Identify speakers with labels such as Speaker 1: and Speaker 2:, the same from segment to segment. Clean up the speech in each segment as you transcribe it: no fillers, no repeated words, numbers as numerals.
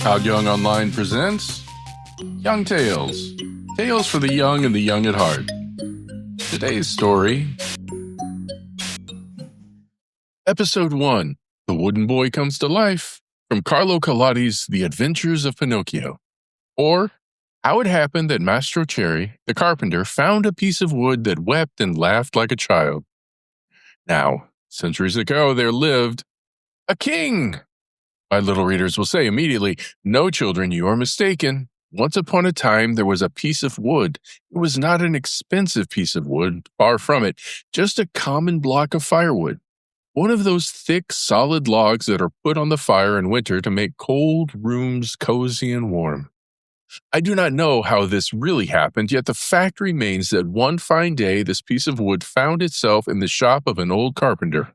Speaker 1: ToddYoungONLINE presents Young Tales. Tales for the young and the young at heart. Today's story, Episode 1, The Wooden Boy Comes to Life, from Carlo Collodi's The Adventures of Pinocchio. Or, How It Happened That Mastro Cherry, the carpenter, found a piece of wood that wept and laughed like a child. Now, centuries ago there lived a king. My little readers will say immediately, "No, children, you are mistaken. Once upon a time, there was a piece of wood. It was not an expensive piece of wood, far from it, just a common block of firewood. One of those thick, solid logs that are put on the fire in winter to make cold rooms cozy and warm. I do not know how this really happened, yet the fact remains that one fine day this piece of wood found itself in the shop of an old carpenter.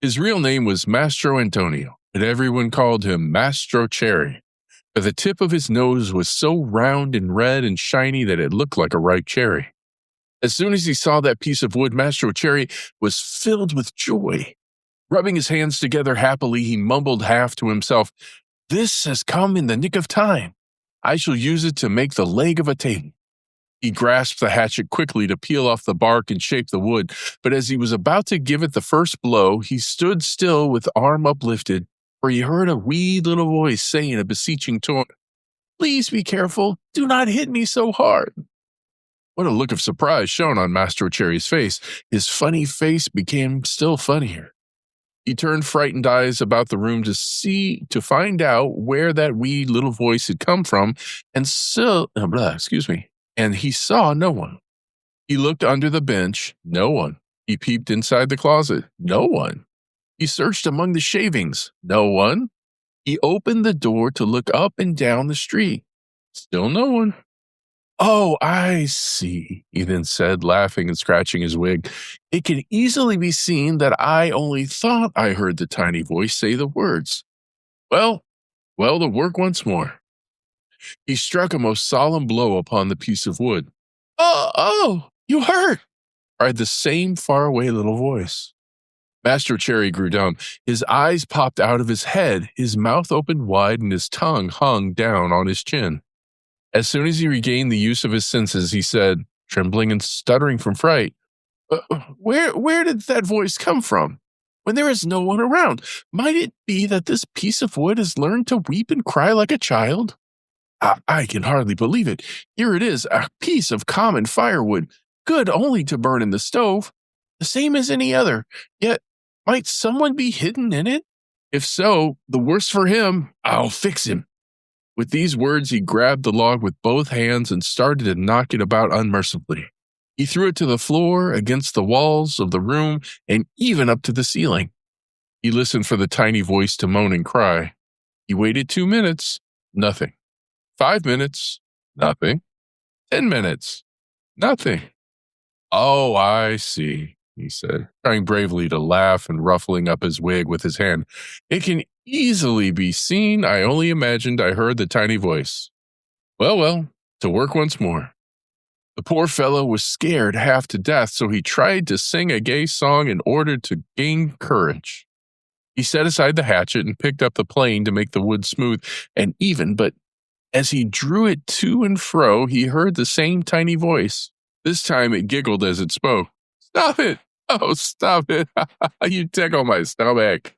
Speaker 1: His real name was Mastro Antonio, but everyone called him Mastro Cherry, for the tip of his nose was so round and red and shiny that it looked like a ripe cherry. As soon as he saw that piece of wood, Mastro Cherry was filled with joy. Rubbing his hands together happily, he mumbled half to himself, "This has come in the nick of time. I shall use it to make the leg of a table." He grasped the hatchet quickly to peel off the bark and shape the wood, but as he was about to give it the first blow, he stood still with arm uplifted, for he heard a wee little voice say in a beseeching tone, "Please be careful. Do not hit me so hard." What a look of surprise shone on Mastro Cherry's face. His funny face became still funnier. He turned frightened eyes about the room to find out where that wee little voice had come from, and and he saw no one. He looked under the bench, no one. He peeped inside the closet, no one. He searched among the shavings, no one. He opened the door to look up and down the street, still no one. "Oh, I see," he then said, laughing and scratching his wig. "It can easily be seen that I only thought I heard the tiny voice say the words. Well, to work once more." He struck a most solemn blow upon the piece of wood. Oh, you hurt!" cried the same faraway little voice. Master Cherry grew dumb. His eyes popped out of his head, his mouth opened wide, and his tongue hung down on his chin. As soon as he regained the use of his senses, he said, trembling and stuttering from fright, Where did that voice come from? When there is no one around, might it be that this piece of wood has learned to weep and cry like a child? I can hardly believe it. Here it is, a piece of common firewood, good only to burn in the stove, the same as any other. Yet, might someone be hidden in it? If so, the worse for him. I'll fix him." With these words, he grabbed the log with both hands and started to knock it about unmercifully. He threw it to the floor, against the walls of the room, and even up to the ceiling. He listened for the tiny voice to moan and cry. He waited 2 minutes, nothing. 5 minutes, nothing. 10 minutes, nothing. "Oh, I see," he said, trying bravely to laugh and ruffling up his wig with his hand. "It can easily be seen. I only imagined I heard the tiny voice. Well, to work once more." The poor fellow was scared half to death, so he tried to sing a gay song in order to gain courage. He set aside the hatchet and picked up the plane to make the wood smooth and even, but as he drew it to and fro, he heard the same tiny voice. This time it giggled as it spoke. "Stop it! Oh, stop it! You tickle my stomach."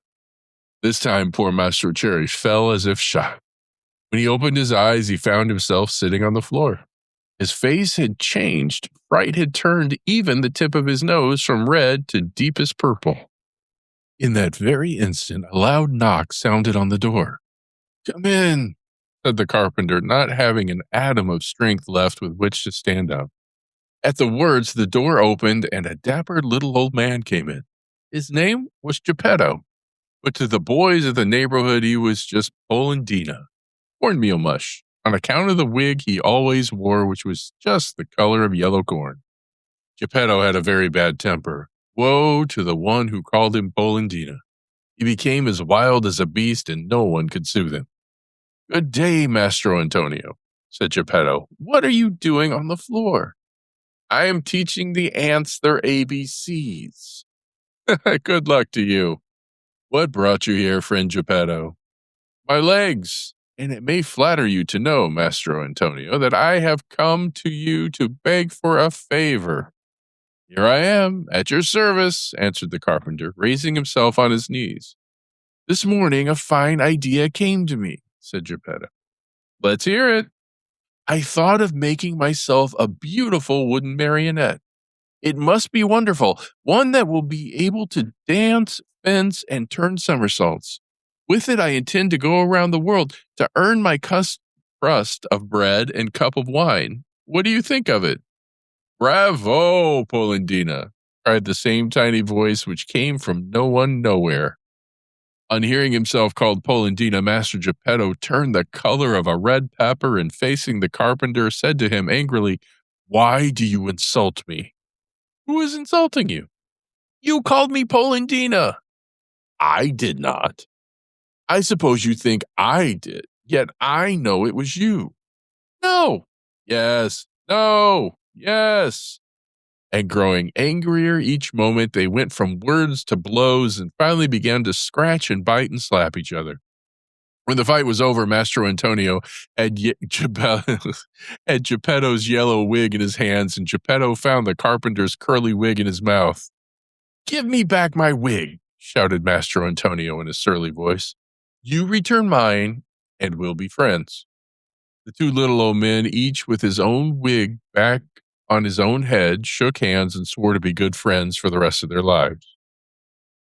Speaker 1: This time poor Master Cherry fell as if shot. When he opened his eyes, he found himself sitting on the floor. His face had changed. Fright had turned even the tip of his nose from red to deepest purple. In that very instant, a loud knock sounded on the door. "Come in," said the carpenter, not having an atom of strength left with which to stand up. At the words, the door opened and a dapper little old man came in. His name was Geppetto, but to the boys of the neighborhood he was just Polendina, cornmeal mush, on account of the wig he always wore, which was just the color of yellow corn. Geppetto had a very bad temper. Woe to the one who called him Polendina. He became as wild as a beast, and no one could soothe him. "Good day, Mastro Antonio," said Geppetto. "What are you doing on the floor?" "I am teaching the ants their ABCs. "Good luck to you. What brought you here, friend Geppetto?" "My legs. And it may flatter you to know, Mastro Antonio, that I have come to you to beg for a favor. Here I am, at your service, answered the carpenter, raising himself on his knees. This morning a fine idea came to me, said Geppetto. Let's hear it. I thought of making myself a beautiful wooden marionette. It must be wonderful, one that will be able to dance, fence, and turn somersaults. With it, I intend to go around the world to earn my crust of bread and cup of wine. What do you think of it? Bravo, Polendina, cried the same tiny voice which came from no one nowhere. On hearing himself called Polendina, Master Geppetto turned the color of a red pepper and facing the carpenter said to him angrily, Why do you insult me? Who is insulting you? You called me Polendina. I did not. I suppose you think I did, yet I know it was you. No. Yes. No. Yes. And growing angrier each moment, they went from words to blows and finally began to scratch and bite and slap each other. When the fight was over, Mastro Antonio had, had Geppetto's yellow wig in his hands, and Geppetto found the carpenter's curly wig in his mouth. Give me back my wig, shouted Mastro Antonio in a surly voice. You return mine, and we'll be friends. The two little old men, each with his own wig back on his own head, shook hands and swore to be good friends for the rest of their lives.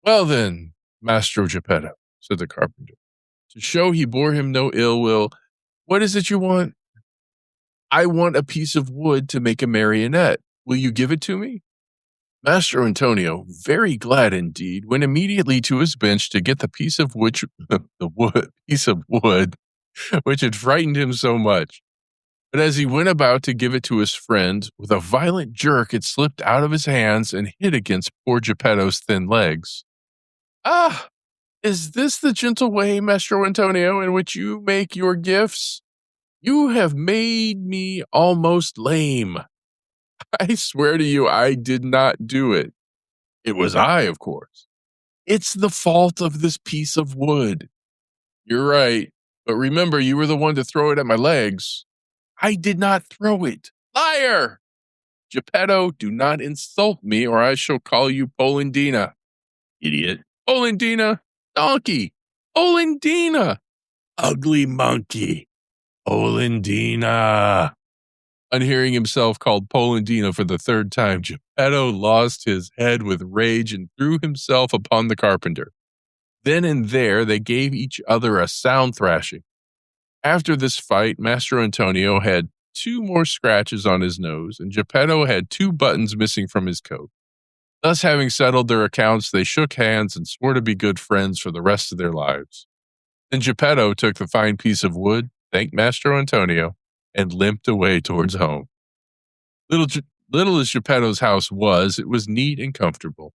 Speaker 1: Well then, Mastro Geppetto, said the carpenter, to show he bore him no ill will, what is it you want? I want a piece of wood to make a marionette. Will you give it to me? Mastro Antonio, very glad indeed, went immediately to his bench to get the piece of wood which had frightened him so much. But as he went about to give it to his friend, with a violent jerk it slipped out of his hands and hit against poor Geppetto's thin legs. Ah, is this the gentle way, Mastro Antonio, in which you make your gifts? You have made me almost lame. I swear to you, I did not do it. It was I, of course. It's the fault of this piece of wood. You're right, but remember, you were the one to throw it at my legs. I did not throw it. Liar! Geppetto, do not insult me, or I shall call you Polendina. Idiot. Polendina. Donkey. Polendina. Ugly monkey. Polendina. On hearing himself called Polendina for the third time, Geppetto lost his head with rage and threw himself upon the carpenter. Then and there they gave each other a sound thrashing. After this fight, Mastro Antonio had 2 more scratches on his nose, and Geppetto had 2 buttons missing from his coat. Thus, having settled their accounts, they shook hands and swore to be good friends for the rest of their lives. Then Geppetto took the fine piece of wood, thanked Mastro Antonio, and limped away towards home. Little as Geppetto's house was, it was neat and comfortable.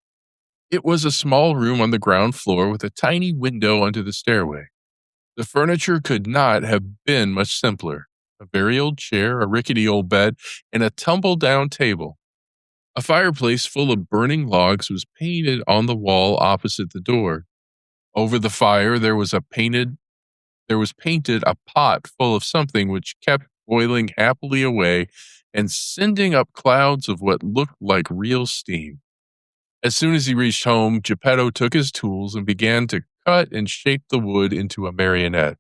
Speaker 1: It was a small room on the ground floor with a tiny window under the stairway. The furniture could not have been much simpler. A very old chair, a rickety old bed, and a tumble-down table. A fireplace full of burning logs was painted on the wall opposite the door. Over the fire there was painted a pot full of something which kept boiling happily away and sending up clouds of what looked like real steam. As soon as he reached home, Geppetto took his tools and began to cut and shape the wood into a marionette.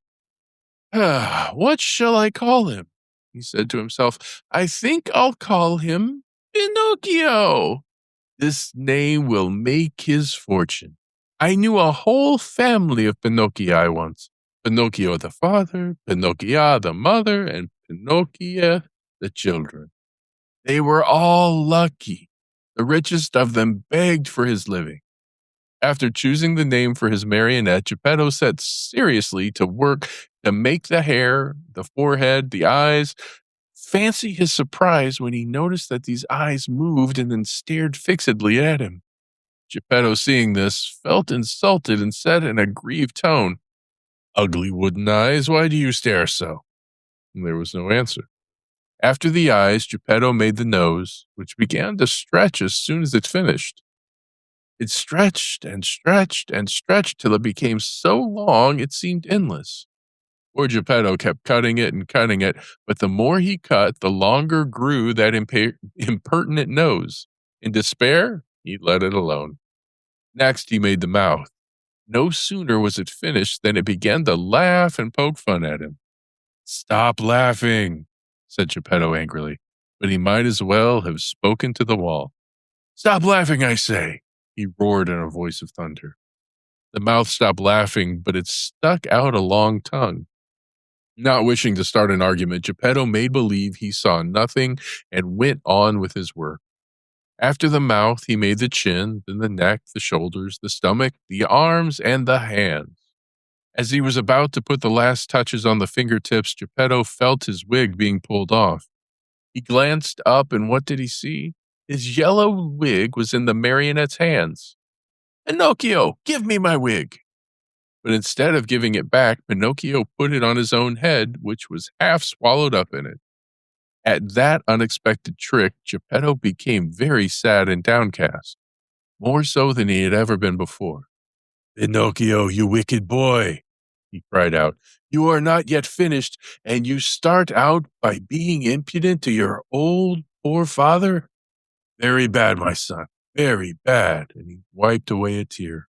Speaker 1: What shall I call him? He said to himself. I think I'll call him Pinocchio. This name will make his fortune. I knew a whole family of Pinocchii once. Pinocchio the father, Pinocchia the mother, and Pinocchia the children. They were all lucky. The richest of them begged for his living. After choosing the name for his marionette, Geppetto set seriously to work to make the hair, the forehead, the eyes. Fancy his surprise when he noticed that these eyes moved and then stared fixedly at him. Geppetto, seeing this, felt insulted and said in a grieved tone, Ugly wooden eyes, why do you stare so? And there was no answer. After the eyes, Geppetto made the nose, which began to stretch as soon as it finished. It stretched and stretched and stretched till it became so long it seemed endless. Poor Geppetto kept cutting it, but the more he cut, the longer grew that impertinent nose. In despair, he let it alone. Next, he made the mouth. No sooner was it finished than it began to laugh and poke fun at him. "Stop laughing," said Geppetto angrily, but he might as well have spoken to the wall. "Stop laughing, I say," he roared in a voice of thunder. The mouth stopped laughing, but it stuck out a long tongue. Not wishing to start an argument, Geppetto made believe he saw nothing and went on with his work. After the mouth, he made the chin, then the neck, the shoulders, the stomach, the arms, and the hands. As he was about to put the last touches on the fingertips, Geppetto felt his wig being pulled off. He glanced up, and what did he see? His yellow wig was in the marionette's hands. "Pinocchio, give me my wig!" But instead of giving it back, Pinocchio put it on his own head, which was half swallowed up in it. At that unexpected trick, Geppetto became very sad and downcast, more so than he had ever been before. "Pinocchio, you wicked boy," he cried out. "You are not yet finished, and you start out by being impudent to your old poor father? Very bad, my son, very bad." And he wiped away a tear.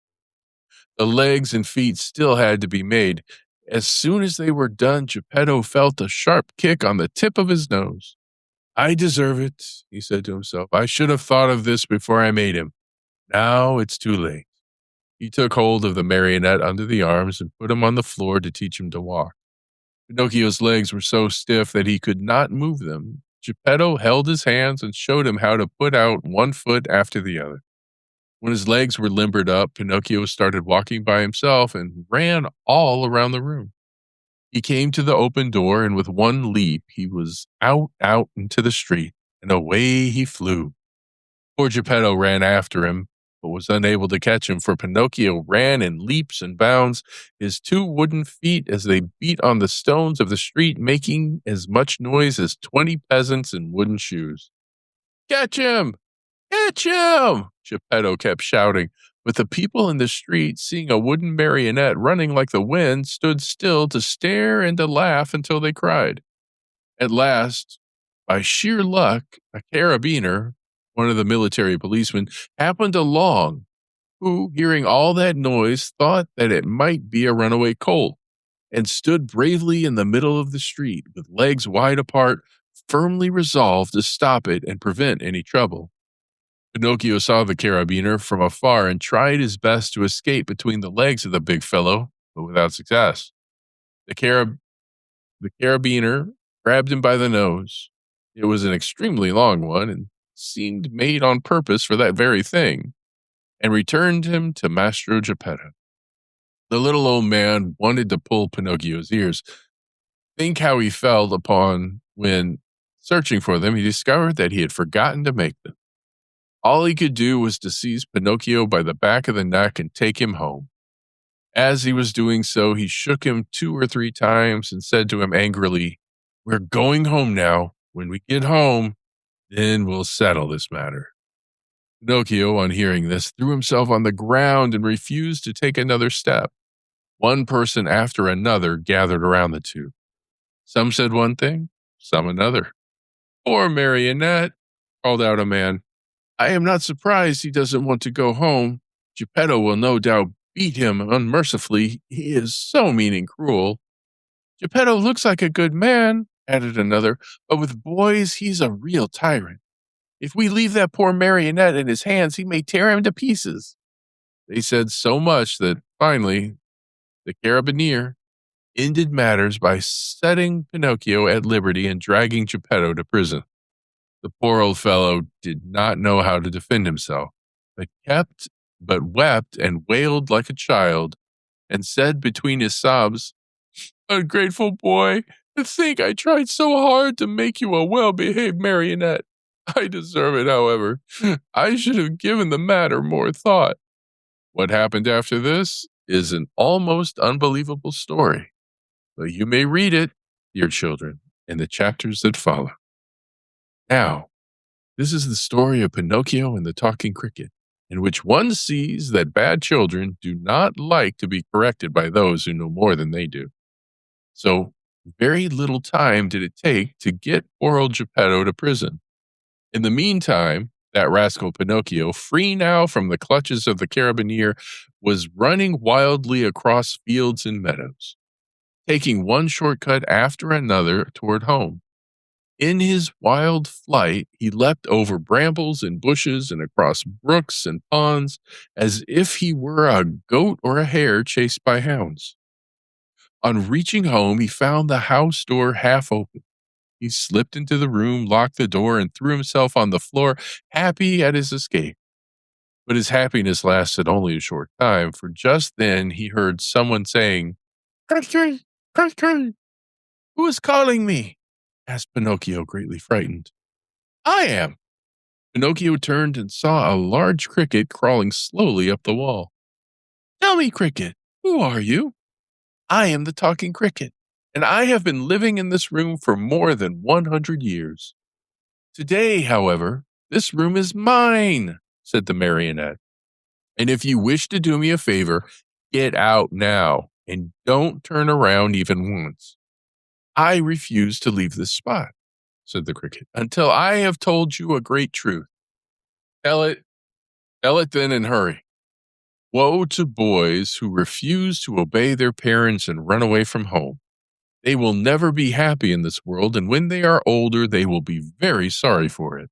Speaker 1: The legs and feet still had to be made. As soon as they were done, Geppetto felt a sharp kick on the tip of his nose. "I deserve it," he said to himself. "I should have thought of this before I made him. Now it's too late." He took hold of the marionette under the arms and put him on the floor to teach him to walk. Pinocchio's legs were so stiff that he could not move them. Geppetto held his hands and showed him how to put out one foot after the other. When his legs were limbered up, Pinocchio started walking by himself and ran all around the room. He came to the open door, and with one leap, he was out into the street, and away he flew. Poor Geppetto ran after him, but was unable to catch him, for Pinocchio ran in leaps and bounds, his two wooden feet as they beat on the stones of the street, making as much noise as 20 peasants in wooden shoes. "Catch him! Catch him!" Geppetto kept shouting, but the people in the street, seeing a wooden marionette running like the wind, stood still to stare and to laugh until they cried. At last, by sheer luck, a carabiner, one of the military policemen, happened along, who, hearing all that noise, thought that it might be a runaway colt, and stood bravely in the middle of the street, with legs wide apart, firmly resolved to stop it and prevent any trouble. Pinocchio saw the carabiner from afar and tried his best to escape between the legs of the big fellow, but without success. The carabiner grabbed him by the nose. It was an extremely long one and seemed made on purpose for that very thing, and returned him to Mastro Geppetto. The little old man wanted to pull Pinocchio's ears. Think how he felt upon when, searching for them, he discovered that he had forgotten to make them. All he could do was to seize Pinocchio by the back of the neck and take him home. As he was doing so, he shook him 2 or 3 times and said to him angrily, "We're going home now. When we get home, then we'll settle this matter." Pinocchio, on hearing this, threw himself on the ground and refused to take another step. One person after another gathered around the two. Some said one thing, some another. "Poor marionette," called out a man. "I am not surprised he doesn't want to go home. Geppetto will no doubt beat him unmercifully. He is so mean and cruel." "Geppetto looks like a good man," added another, "but with boys he's a real tyrant. If we leave that poor marionette in his hands, he may tear him to pieces." They said so much that finally the carabiner ended matters by setting Pinocchio at liberty and dragging Geppetto to prison. The poor old fellow did not know how to defend himself, but wept and wailed like a child, and said between his sobs, "Ungrateful boy, to think I tried so hard to make you a well-behaved marionette. I deserve it, however. I should have given the matter more thought." What happened after this is an almost unbelievable story, but you may read it, dear children, in the chapters that follow. Now, this is the story of Pinocchio and the Talking Cricket, in which one sees that bad children do not like to be corrected by those who know more than they do. So very little time did it take to get poor old Geppetto to prison. In the meantime, that rascal Pinocchio, free now from the clutches of the carabinier, was running wildly across fields and meadows, taking one shortcut after another toward home. In his wild flight, he leapt over brambles and bushes and across brooks and ponds as if he were a goat or a hare chased by hounds. On reaching home, he found the house door half open. He slipped into the room, locked the door, and threw himself on the floor, happy at his escape. But his happiness lasted only a short time, for just then he heard someone saying, "Crikey, crikey, who is calling me?" asked Pinocchio, greatly frightened. "I am." Pinocchio turned and saw a large cricket crawling slowly up the wall. "Tell me, cricket, who are you?" "I am the talking cricket, and I have been living in this room for more than 100 years. Today, however, this room is mine," said the marionette. "And if you wish to do me a favor, get out now and don't turn around even once." "I refuse to leave this spot," said the cricket, "until I have told you a great truth." Tell it, tell it then and hurry." "Woe to boys who refuse to obey their parents and run away from home. They will never be happy in this world, and when they are older, they will be very sorry for it."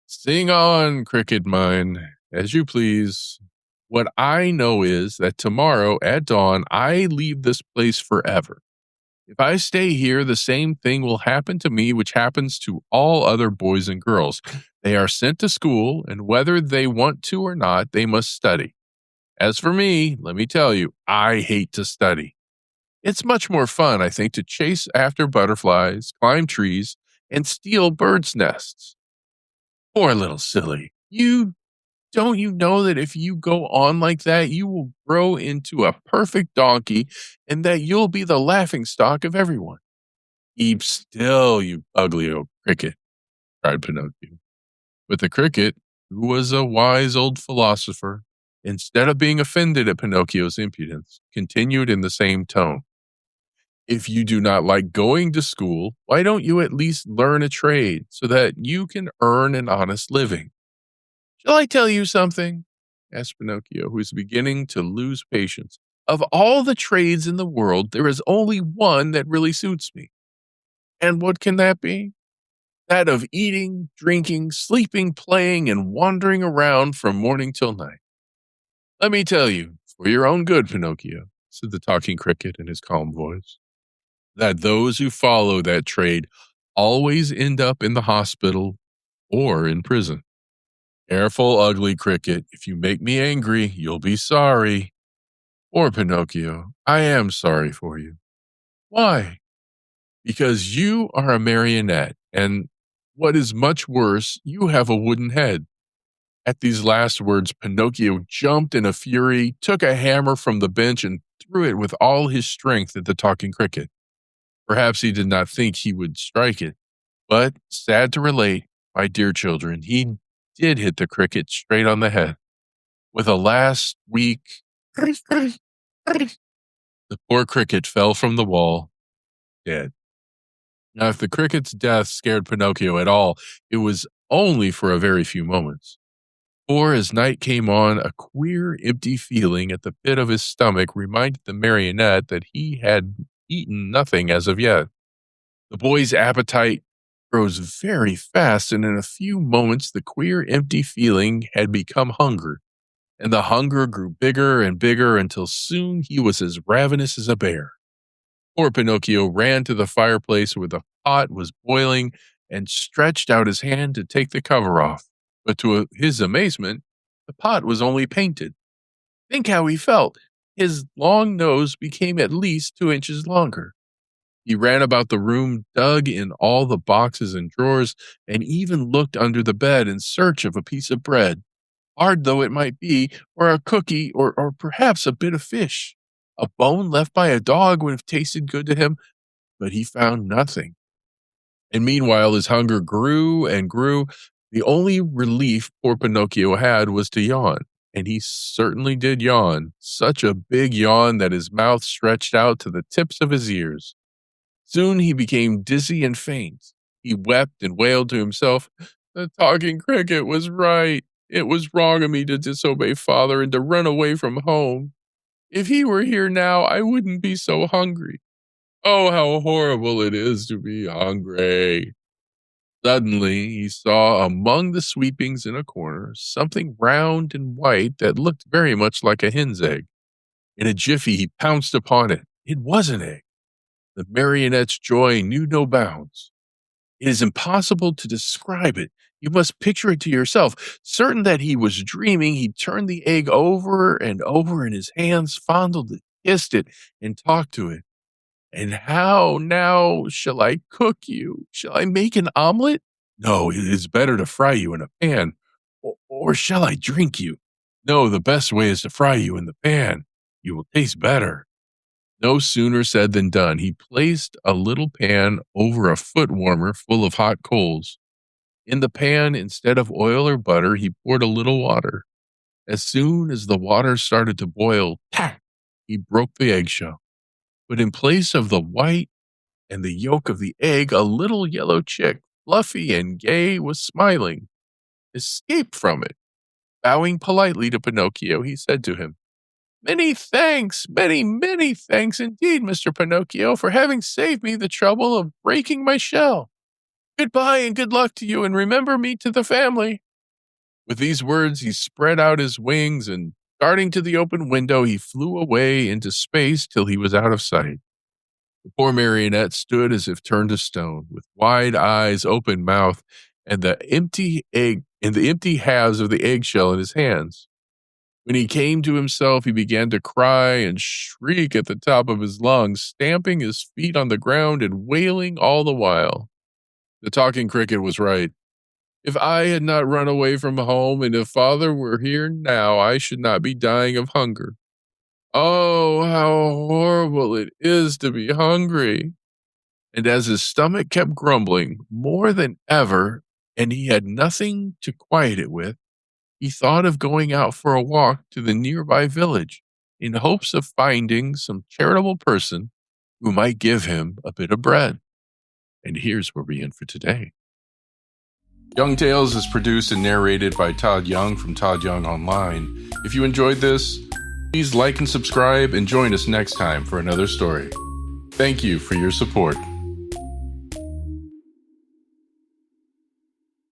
Speaker 1: "Sing on, cricket mine, as you please. What I know is that tomorrow at dawn, I leave this place forever. If I stay here, the same thing will happen to me which happens to all other boys and girls. They are sent to school, and whether they want to or not, they must study. As for me, let me tell you, I hate to study. It's much more fun, I think, to chase after butterflies, climb trees, and steal birds' nests." "Poor little silly. Don't you know that if you go on like that, you will grow into a perfect donkey and that you'll be the laughing stock of everyone?" "Keep still, you ugly old cricket," cried Pinocchio. But the cricket, who was a wise old philosopher, instead of being offended at Pinocchio's impudence, continued in the same tone. "If you do not like going to school, why don't you at least learn a trade so that you can earn an honest living?" "Shall I tell you something?" asked Pinocchio, who was beginning to lose patience. "Of all the trades in the world, there is only one that really suits me." "And what can that be?" "That of eating, drinking, sleeping, playing, and wandering around from morning till night." "Let me tell you, for your own good, Pinocchio," said the talking cricket in his calm voice, "that those who follow that trade always end up in the hospital or in prison. Careful, ugly cricket. If you make me angry, you'll be sorry." "Poor Pinocchio, I am sorry for you." "Why?" "Because you are a marionette, and what is much worse, you have a wooden head." At these last words, Pinocchio jumped in a fury, took a hammer from the bench, and threw it with all his strength at the talking cricket. Perhaps he did not think he would strike it, but, sad to relate, my dear children, he did hit the cricket straight on the head. With a last weak the poor cricket fell from the wall, dead. Now, if the cricket's death scared Pinocchio at all, it was only for a very few moments. For as night came on, a queer, empty feeling at the pit of his stomach reminded the marionette that he had eaten nothing as of yet. The boy's appetite grows very fast, and in a few moments the queer, empty feeling had become hunger, and the hunger grew bigger and bigger until soon he was as ravenous as a bear. Poor Pinocchio ran to the fireplace where the pot was boiling and stretched out his hand to take the cover off. But to his amazement, the pot was only painted. Think how he felt. His long nose became at least 2 inches longer. He ran about the room, dug in all the boxes and drawers, and even looked under the bed in search of a piece of bread, hard though it might be, or a cookie, or perhaps a bit of fish. A bone left by a dog would have tasted good to him, but he found nothing. And meanwhile, his hunger grew and grew. The only relief poor Pinocchio had was to yawn, and he certainly did yawn, such a big yawn that his mouth stretched out to the tips of his ears. Soon he became dizzy and faint. He wept and wailed to himself, "The talking cricket was right. It was wrong of me to disobey father and to run away from home. If he were here now, I wouldn't be so hungry. Oh, how horrible it is to be hungry." Suddenly, he saw among the sweepings in a corner something round and white that looked very much like a hen's egg. In a jiffy, he pounced upon it. It was an egg. The marionette's joy knew no bounds. It is impossible to describe it. You must picture it to yourself. Certain that he was dreaming, he turned the egg over and over in his hands, fondled it, kissed it, and talked to it. "And how now shall I cook you? Shall I make an omelet? No, it is better to fry you in a pan. Or shall I drink you? No, the best way is to fry you in the pan. You will taste better." No sooner said than done. He placed a little pan over a foot warmer full of hot coals. In the pan, instead of oil or butter, he poured a little water. As soon as the water started to boil, tack, he broke the eggshell. But in place of the white and the yolk of the egg, a little yellow chick, fluffy and gay, was smiling. Escape from it. Bowing politely to Pinocchio, he said to him, "Many thanks, many thanks indeed, Mr. Pinocchio, for having saved me the trouble of breaking my shell. Goodbye and good luck to you, and remember me to the family." With these words, he spread out his wings, and darting to the open window, he flew away into space till he was out of sight. The poor marionette stood as if turned to stone, with wide eyes, open mouth, and the empty halves of the eggshell in his hands. When he came to himself, he began to cry and shriek at the top of his lungs, stamping his feet on the ground and wailing all the while. The talking cricket was right. If I had not run away from home, and if father were here now, I should not be dying of hunger. Oh, how horrible it is to be hungry. And as his stomach kept grumbling more than ever, and he had nothing to quiet it with, he thought of going out for a walk to the nearby village in hopes of finding some charitable person who might give him a bit of bread. And here's where we end for today. Young Tales is produced and narrated by Todd Young from Todd Young Online. If you enjoyed this, please like and subscribe and join us next time for another story. Thank you for your support.